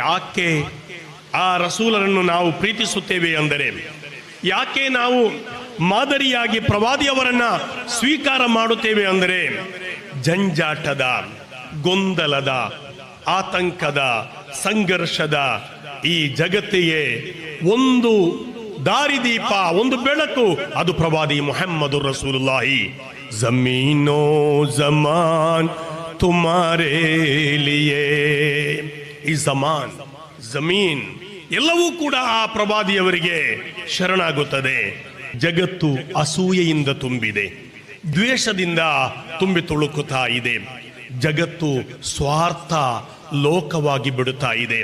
ಯಾಕೆ ಆ ರಸೂಲರನ್ನು ನಾವು ಪ್ರೀತಿಸುತ್ತೇವೆ ಅಂದರೆ, ಯಾಕೆ ನಾವು ಮಾದರಿಯಾಗಿ ಪ್ರವಾದಿಯವರನ್ನ ಸ್ವೀಕಾರ ಮಾಡುತ್ತೇವೆ ಅಂದರೆ, ಜಂಜಾಟದ, ಗೊಂದಲದ, ಆತಂಕದ, ಸಂಘರ್ಷದ ಈ ಜಗತ್ತಿಗೆ ಒಂದು ದಾರಿದೀಪ, ಒಂದು ಬೆಳಕು, ಅದು ಪ್ರವಾದಿ ಮುಹಮ್ಮದ್ ರಸೂಲುಲ್ಲಾಹಿ. ಜಮೀನೋ ಜಮಾನ್ ತುಮಾರೇ ಲಿಯೇ. ಈ ಜಮಾನ್, ಜಮೀನ್ ಎಲ್ಲವೂ ಕೂಡ ಆ ಪ್ರವಾದಿಯವರಿಗೆ ಶರಣಾಗುತ್ತದೆ. ಜಗತ್ತು ಅಸೂಯೆಯಿಂದ ತುಂಬಿದೆ, ದ್ವೇಷದಿಂದ ತುಂಬಿ ತುಳುಕುತ್ತಾ ಇದೆ. ಜಗತ್ತು ಸ್ವಾರ್ಥ ಲೋಕವಾಗಿ ಬಿಡುತ್ತಾ ಇದೆ.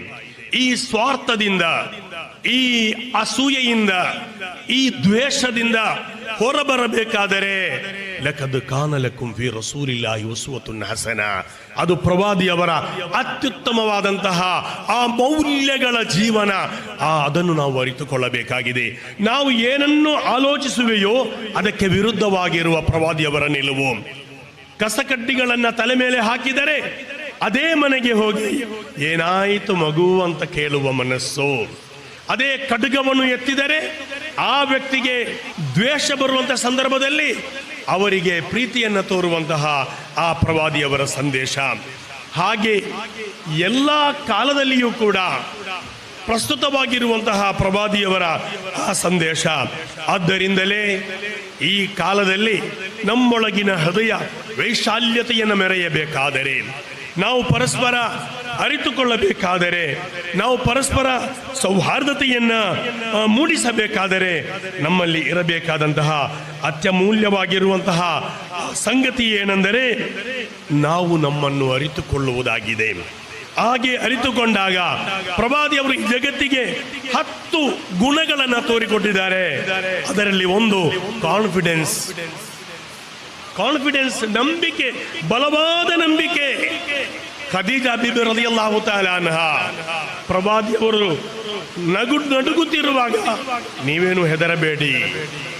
ಈ ಸ್ವಾರ್ಥದಿಂದ, ಈ ಅಸೂಯೆಯಿಂದ, ಈ ದ್ವೇಷದಿಂದ ಹೊರಬರಬೇಕಾದರೆ ಲಕದ್ ಕಾನ ಲಕುಂ ಫೀ ರಸೂಲಿಲ್ಲಾಹಿ ಉಸ್ವತುನ್ ಹಸನ, ಅದು ಪ್ರವಾದಿಯವರ ಅತ್ಯುತ್ತಮವಾದಂತಹ ಆ ಮೌಲ್ಯಗಳ ಜೀವನ, ಅದನ್ನು ನಾವು ಅರಿತುಕೊಳ್ಳಬೇಕಾಗಿದೆ. ನಾವು ಏನನ್ನು ಆಲೋಚಿಸುವೆಯೋ ಅದಕ್ಕೆ ವಿರುದ್ಧವಾಗಿರುವ ಪ್ರವಾದಿಯವರ ನಿಲುವು. ಕಸಕಡ್ಡಿಗಳನ್ನ ತಲೆ ಮೇಲೆ ಹಾಕಿದರೆ ಅದೇ ಮನೆಗೆ ಹೋಗಿ ಏನಾಯಿತು ಮಗು ಅಂತ ಕೇಳುವ ಮನಸ್ಸು. ಅದೇ ಖಡ್ಗವನ್ನು ಎತ್ತಿದರೆ ಆ ವ್ಯಕ್ತಿಗೆ ದ್ವೇಷ ಬರುವಂತಹ ಸಂದರ್ಭದಲ್ಲಿ ಅವರಿಗೆ ಪ್ರೀತಿಯನ್ನು ತೋರುವಂತಹ ಆ ಪ್ರವಾದಿಯವರ ಸಂದೇಶ. ಹಾಗೆ ಎಲ್ಲ ಕಾಲದಲ್ಲಿಯೂ ಕೂಡ ಪ್ರಸ್ತುತವಾಗಿರುವಂತಹ ಪ್ರವಾದಿಯವರ ಆ ಸಂದೇಶ. ಆದ್ದರಿಂದಲೇ ಈ ಕಾಲದಲ್ಲಿ ನಮ್ಮೊಳಗಿನ ಹೃದಯ ವೈಶಾಲ್ಯತೆಯನ್ನು ಮೆರೆಯಬೇಕಾದರೆ, ನಾವು ಪರಸ್ಪರ ಅರಿತುಕೊಳ್ಳಬೇಕಾದರೆ, ನಾವು ಪರಸ್ಪರ ಸೌಹಾರ್ದತೆಯನ್ನು ಮೂಡಿಸಬೇಕಾದರೆ ನಮ್ಮಲ್ಲಿ ಇರಬೇಕಾದಂತಹ ಅತ್ಯಮೂಲ್ಯವಾಗಿರುವಂತಹ ಸಂಗತಿ ಏನೆಂದರೆ, ನಾವು ನಮ್ಮನ್ನು ಅರಿತುಕೊಳ್ಳುವುದಾಗಿದೆ. ಹಾಗೆ ಅರಿತುಕೊಂಡಾಗ ಪ್ರವಾದಿಯವರು ಈ ಜಗತ್ತಿಗೆ 10 ಗುಣಗಳನ್ನು ತೋರಿಕೊಟ್ಟಿದ್ದಾರೆ. ಅದರಲ್ಲಿ ಒಂದು ಕಾನ್ಫಿಡೆನ್ಸ್, ನಂಬಿಕೆ, ಬಲವಾದ ನಂಬಿಕೆ. ಖದೀಜಾ ಬಿಬಿ ರಲಿಯಲ್ಲಾಹು ತಆಲಾ ಅನ್ಹಾ ಪ್ರವಾದಿಯವರು ನಡುಗುತ್ತಿರುವಾಗ ನೀವೇನು ಹೆದರಬೇಡಿ,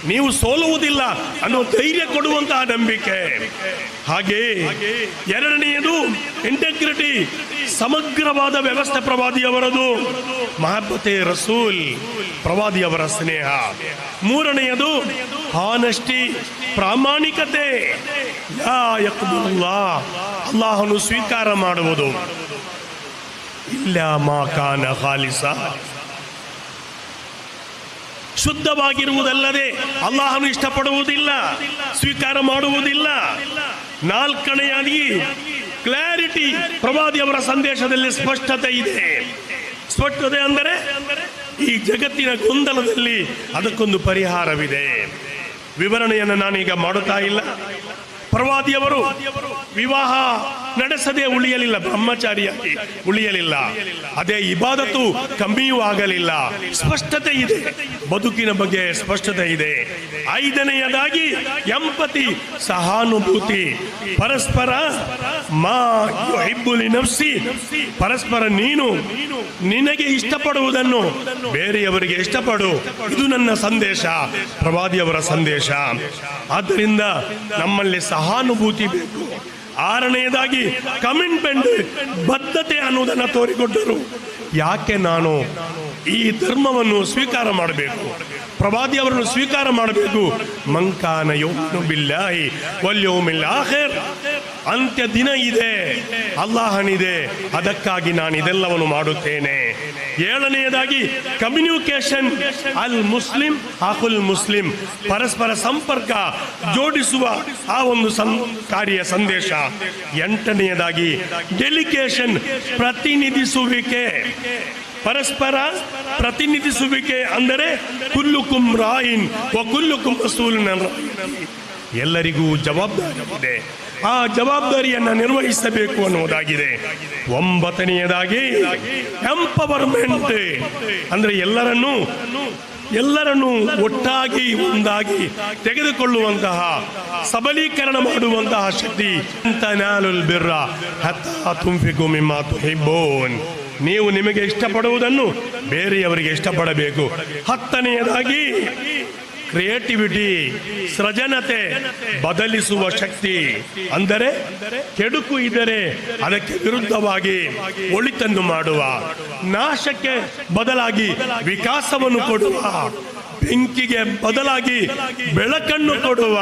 ನೀವು ಸೋಲುವುದಿಲ್ಲ ಅನ್ನೋ ಧೈರ್ಯ ಕೊಡುವಂತಹ ನಂಬಿಕೆ. ಹಾಗೆ ಎರಡನೆಯದು ಇಂಟೆಗ್ರಿಟಿ, ಸಮಗ್ರವಾದ ವ್ಯವಸ್ಥೆ ಪ್ರವಾದಿಯವರದು. ಮಹಬ್ಬತೆ ರಸೂಲ್, ಪ್ರವಾದಿಯವರ ಸ್ನೇಹ. ಮೂರನೆಯದು ಹಾನೆಸ್ಟಿ, ಪ್ರಾಮಾಣಿಕತೆ. ಲಾ ಯಖ್ದುಲ್ಲಾಹ್, ಅಲ್ಲಾಹನು ಸ್ವೀಕಾರ ಮಾಡುವುದು. ಇಲ್ಲ ಮಾ ಕಾನ ಖಾಲಿಸ, ಶುದ್ಧವಾಗಿರುವುದಲ್ಲದೆ ಅಲ್ಲಾಹನು ಇಷ್ಟಪಡುವುದಿಲ್ಲ, ಸ್ವೀಕಾರ ಮಾಡುವುದಿಲ್ಲ. ನಾಲ್ಕನೆಯಾಗಿ ಕ್ಲಾರಿಟಿ, ಪ್ರವಾದಿಯವರ ಸಂದೇಶದಲ್ಲಿ ಸ್ಪಷ್ಟತೆ ಇದೆ. ಸ್ಪಷ್ಟತೆ ಅಂದರೆ ಈ ಜಗತ್ತಿನ ಗೊಂದಲದಲ್ಲಿ ಅದಕ್ಕೊಂದು ಪರಿಹಾರವಿದೆ. ವಿವರಣೆಯನ್ನು ನಾನೀಗ ಮಾಡುತ್ತಾ ಇಲ್ಲ. ಪ್ರವಾದಿಯವರು ವಿವಾಹ ನಡೆಸದೆ ಉಳಿಯಲಿಲ್ಲ, ಬ್ರಹ್ಮಚಾರಿಯಾಗಿ ಉಳಿಯಲಿಲ್ಲ. ಅದೇ ಇಬಾದತ್ತು ಕಮ್ಮಿಯೂ ಆಗಲಿಲ್ಲ. ಸ್ಪಷ್ಟತೆ ಇದೆ, ಬದುಕಿನ ಬಗ್ಗೆ ಸ್ಪಷ್ಟತೆ ಇದೆ. ಐದನೆಯದಾಗಿ ಎಂಪತಿ, ಸಹಾನುಭೂತಿ. ಪರಸ್ಪರ ಮಾ ಯುಹಿಬ್ಬು ಲಿನಫ್ಸಿ, ಪರಸ್ಪರ ನೀನು ನಿನಗೆ ಇಷ್ಟಪಡುವುದನ್ನು ಬೇರೆಯವರಿಗೆ ಇಷ್ಟಪಡು. ಇದು ನನ್ನ ಸಂದೇಶ, ಪ್ರವಾದಿಯವರ ಸಂದೇಶ. ಆದ್ದರಿಂದ ನಮ್ಮಲ್ಲಿ ಸಹಾನುಭೂತಿ ಬೇಕು. ಆರನೆಯದಾಗಿ ಕಮಿಟ್ಮೆಂಟ್, ಬದ್ಧತೆ ಅನ್ನುವುದನ್ನು ತೋರಿಕೊಟ್ಟರು. ಯಾಕೆ ನಾನು ಈ ಧರ್ಮವನ್ನು ಸ್ವೀಕಾರ ಮಾಡಬೇಕು, ಪ್ರವಾದಿಯವರನ್ನು ಸ್ವೀಕಾರ ಮಾಡಬೇಕು? ಮಂಕಾನ ಯುಮಿನು ಬಿಲ್ಲಾಹಿ ವಲ್ ಯೌಮಿಲ್ ಆಖಿರ್, ಅಂತ್ಯ ದಿನ ಇದೆ, ಅಲ್ಲಾಹನಿದೆ, ಅದಕ್ಕಾಗಿ ನಾನು ಇದೆಲ್ಲವನ್ನು ಮಾಡುತ್ತೇನೆ. ಏಳನೆಯದಾಗಿ ಕಮ್ಯುನಿಕೇಶನ್, ಅಲ್ ಮುಸ್ಲಿಂ ಅಖುಲ್ ಮುಸ್ಲಿಂ, ಪರಸ್ಪರ ಸಂಪರ್ಕ ಜೋಡಿಸುವ ಆ ಒಂದು ಕಾರ್ಯ ಸಂದೇಶ. ಎಂಟನೆಯದಾಗಿ ಡೆಲಿಗೇಷನ್, ಪ್ರತಿನಿಧಿಸುವಿಕೆ. ಪರಸ್ಪರ ಪ್ರತಿನಿಧಿಸುವಿಕೆ ಅಂದರೆ ಕುಲ್ಲುಕುಂ ರಾಯಿನ್ ವ ಕುಲ್ಲುಕುಂ ಮಸ್ಊಲುನ್ ಅನ್ ರಅಯಿಹಿ, ಎಲ್ಲರಿಗೂ ಜವಾಬ್ದಾರಿ ಇದೆ, ಆ ಜವಾಬ್ದಾರಿಯನ್ನು ನಿರ್ವಹಿಸಬೇಕು ಅನ್ನುವುದಾಗಿದೆ. ಒಂಬತ್ತನೆಯದಾಗಿ ಎಂಪವರ್ಮೆಂಟ್ ಅಂದರೆ ಎಲ್ಲರನ್ನೂ ಒಟ್ಟಾಗಿ ಒಂದಾಗಿ ತೆಗೆದುಕೊಳ್ಳುವಂತಹ, ಸಬಲೀಕರಣ ಮಾಡುವಂತಹ ಶಕ್ತಿ. ತನಾಲುಲ್ ಬಿರ್ರ ಹತ್ತಾ ತುಂಫಿಕು ಮಿಮ್ಮಾ ತುಹಿಬ್ಬೂನ್, ನೀವು ನಿಮಗೆ ಇಷ್ಟಪಡುವುದನ್ನು ಬೇರೆಯವರಿಗೆ ಇಷ್ಟಪಡಬೇಕು. ಹತ್ತನೆಯದಾಗಿ ಕ್ರಿಯೇಟಿವಿಟಿ, ಸೃಜನತೆ, ಬದಲಿಸುವ ಶಕ್ತಿ. ಅಂದರೆ ಕೆಡುಕು ಇದ್ದರೆ ಅದಕ್ಕೆ ವಿರುದ್ಧವಾಗಿ ಒಳಿತನ್ನು ಮಾಡುವ, ನಾಶಕ್ಕೆ ಬದಲಾಗಿ ವಿಕಾಸವನ್ನು ಕೊಡುವ, ಬೆಂಕಿಗೆ ಬದಲಾಗಿ ಬೆಳಕನ್ನು ಕೊಡುವ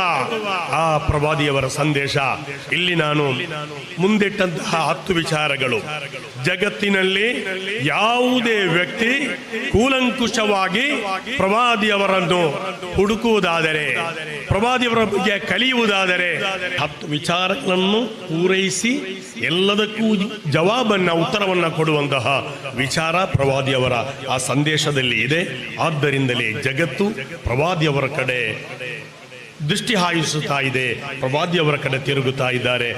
ಆ ಪ್ರವಾದಿಯವರ ಸಂದೇಶ. ಇಲ್ಲಿ ನಾನು ಮುಂದಿಟ್ಟಂತಹ 10 ವಿಚಾರಗಳು. ಜಗತ್ತಿನಲ್ಲಿ ಯಾವುದೇ ವ್ಯಕ್ತಿ ಕೂಲಂಕುಷವಾಗಿ ಪ್ರವಾದಿಯವರನ್ನು ಹುಡುಕುವುದಾದರೆ, ಪ್ರವಾದಿಯವರ ಬಗ್ಗೆ ಕಲಿಯುವುದಾದರೆ 10 ವಿಚಾರಗಳನ್ನು ಪೂರೈಸಿ ಎಲ್ಲದಕ್ಕೂ ಜವಾಬನ್ನ, ಉತ್ತರವನ್ನ ಕೊಡುವಂತಹ ವಿಚಾರ ಪ್ರವಾದಿಯವರ ಆ ಸಂದೇಶದಲ್ಲಿ ಇದೆ. ಆದ್ದರಿಂದಲೇ ಜಗತ್ತು ಪ್ರವಾದಿಯವರ ಕಡೆ ದೃಷ್ಟಿ ಹಾಯಿಸುತ್ತಾ ಇದೆ, ಪ್ರವಾದಿಯವರ ಕಡೆ ತಿರುಗುತ್ತಾ ಇದ್ದಾರೆ.